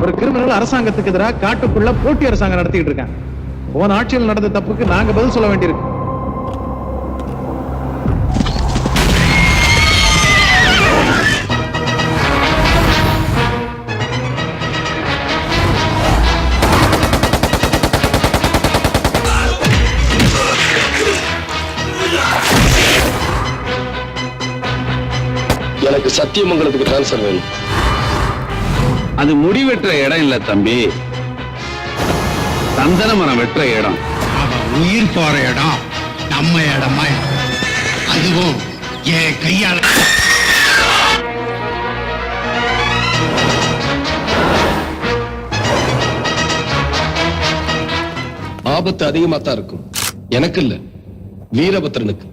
ஒரு கிரிமினல் அரசாங்கத்துக்கு எதிராக காட்டுக்குள்ள போட்டி அரசாங்கம் நடத்திட்டு இருக்காங்க. போன ஆட்சியில் நடந்த தப்புக்கு நாங்க பதில் சொல்ல வேண்டியிருக்கு. எனக்கு சத்தியமங்கலத்துக்கு டிரான்ஸ்பர் வேணும். அது முடி வெட்டுற இடம் இல்ல தம்பி, சந்தன மரம் வெட்டுற இடம். உயிர் போற இடம் நம்ம இடமா, அதுவும் என் கையால. ஆபத்து அதிகமா தான் இருக்கும். எனக்கு இல்ல, வீரபத்ரனுக்கு.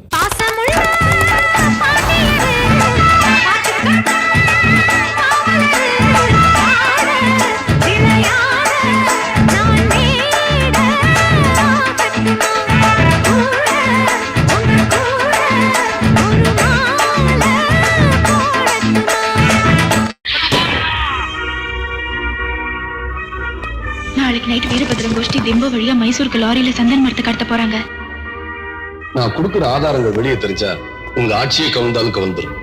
நாளைக்கு நைட் வீரபத்ரன் கோஷ்டி திம்போ வழியா மைசூருக்கு லாரியில சந்தன மரத்தை கடத்த போறாங்க. நான் கொடுக்கிற ஆதாரங்கள் வெளியே தெரிஞ்சா உங்க ஆட்சியை கவுந்தாலும் கவுந்துரும்.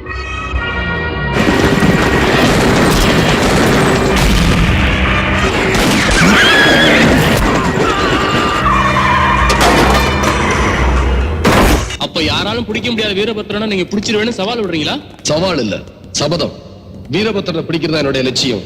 அப்ப யாராலும் பிடிக்க முடியாத வீரபத்ரனை நீங்க பிடிச்சிருவேன்னு சவால் விடுறீங்களா? சவால் இல்ல, சபதம். வீரபத்ரனை பிடிக்கிறதா என்னுடைய லட்சியம்.